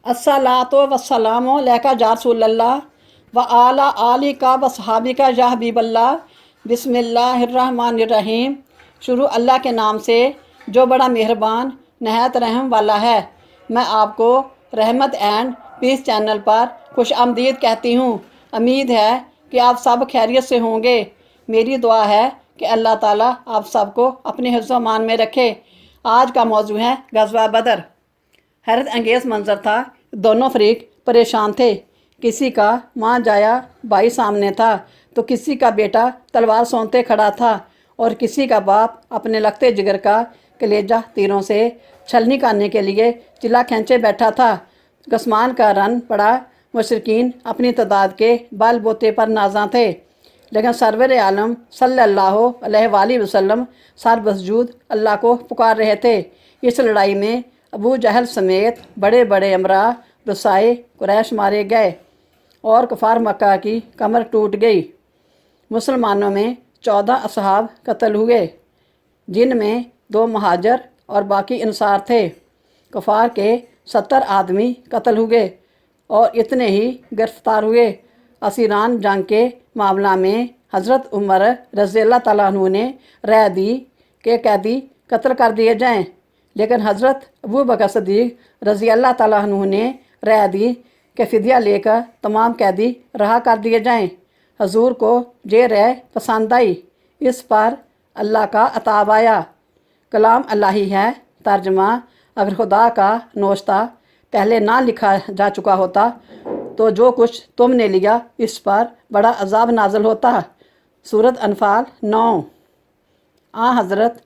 अस्सलातो वस्सलामु अलैका या रसूलल्लाह व आला आलिका व सहाबिका या हबीबल्लाह। बिस्मिल्लाहिर्रहमानिर्रहीम। शुरू अल्लाह के नाम से जो बड़ा मेहरबान नहायत रहम वाला है। मैं आपको रहमत एंड पीस चैनल पर खुश आमदीद कहती हूँ। उम्मीद है कि आप सब खैरियत से होंगे। मेरी दुआ है कि अल्लाह ताला आप सबको अपने हिफ्ज़ मान में रखे। आज का मौजू है ग़ज़वा बदर। हैरत अंगेज़ मंजर था। दोनों फरीक परेशान थे। किसी का माँ जाया भाई सामने था तो किसी का बेटा तलवार सोंते खड़ा था और किसी का बाप अपने लगते जिगर का कलेजा तीरों से छलनी करने के लिए चिल्ला खींचे बैठा था। गस्मान का रन पड़ा। मुशरिकीन अपनी तादाद के बल बोते पर नाजा थे, लेकिन सरवर आलम सल्लल्लाहु अलैहि वसल्लम सर बसजूद अल्लाह को पुकार रहे थे। इस लड़ाई में अबू जहल समेत बड़े बड़े अमरा रसाए कुरैश मारे गए और कफ़ार मक्का की कमर टूट गई। मुसलमानों में 14 असहाब कत्ल हुए, जिनमें 2 महाजर और बाकी अंसार थे। कफ़ार के 70 आदमी कत्ल हुए और इतने ही गिरफ्तार हुए। असीरान जंग के मामला में हज़रत उमर रज़ियल्लाहु तआला अन्हु ने राय दी कि कैदी कत्ल कर दिए जाएं, लेकिन हज़रत अबू बकर सिद्दीक़ रज़ियल्लाहु तआला अन्हु ने राय दी कि फ़िदिया लेकर तमाम कैदी रहा कर दिए जाएं। हजूर को ये राय पसंद आई। इस पर अल्लाह का अताब आया। कलाम अल्लाह ही है। तर्जमा: अगर खुदा का नोश्ता पहले ना लिखा जा चुका होता तो जो कुछ तुमने लिया इस पर बड़ा अजाब नाज़िल होता। सूरत अनफाल 9। हज़रत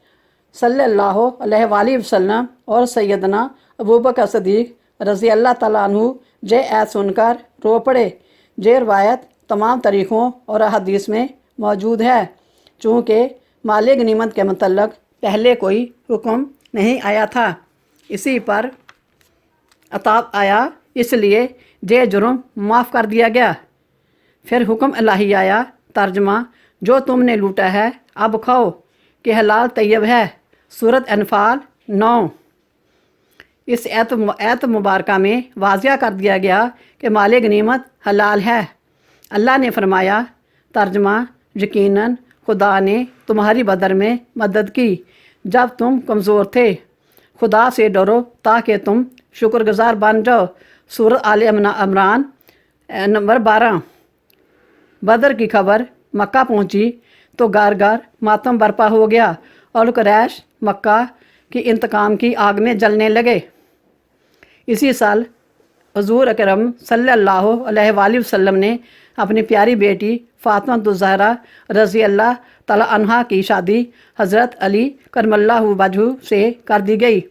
सल्लल्लाहु अलैहि वसल्लम और सैयदना अबू बकर सिद्दीक़ रज़ियल्लाहु तआला अन्हु जे ऐ सुनकर रो पड़े। ये रवायत तमाम तरीक़ों और हदीस में मौजूद है। चूँकि माले गनीमत के मतलब पहले कोई हुक्म नहीं आया था, इसी पर अताब आया, इसलिए ये जुर्म माफ़ कर दिया गया। फिर हुक्म इलाही आया। तर्जमा: जो तुमने लूटा है अब खाओ कि हलाल तैयब है। सूरत अनफाल 9। इस ऐत मुबारका में वाज़िया कर दिया गया कि माले गनीमत हलाल है। अल्लाह ने फरमाया। तर्जमा: यकीनन खुदा ने तुम्हारी बदर में मदद की जब तुम कमज़ोर थे। खुदा से डरो ताकि तुम शुक्रगुज़ार बन जाओ। सूरत आले इमरान नंबर 12। बदर की खबर मक्का पहुंची तो घर घर मातम बरपा हो गया और कुरैश मक्का की इंतकाम की आग में जलने लगे। इसी साल हुज़ूर अकरम सल्लल्लाहु अलैहि वसल्लम ने अपनी प्यारी बेटी फ़ातिमा ज़हरा रज़ियल्लाहु तआला अन्हा की शादी हज़रत अली करमल्लाहु वजहू से कर दी गई।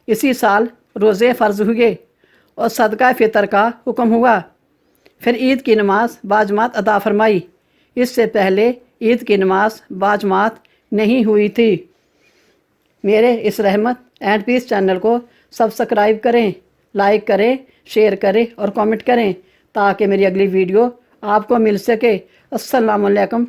इसी साल रोज़े फ़र्ज हुए और सदका फ़ितर का हुक्म हुआ। फिर ईद की नमाज बाजमात अदा फरमाई। इससे पहले ईद की नमाज बाजमात नहीं हुई थी। मेरे इस रहमत एंड पीस चैनल को सब्सक्राइब करें, लाइक करें, शेयर करें और कमेंट करें ताकि मेरी अगली वीडियो आपको मिल सके। अस्सलामु अलैकुम।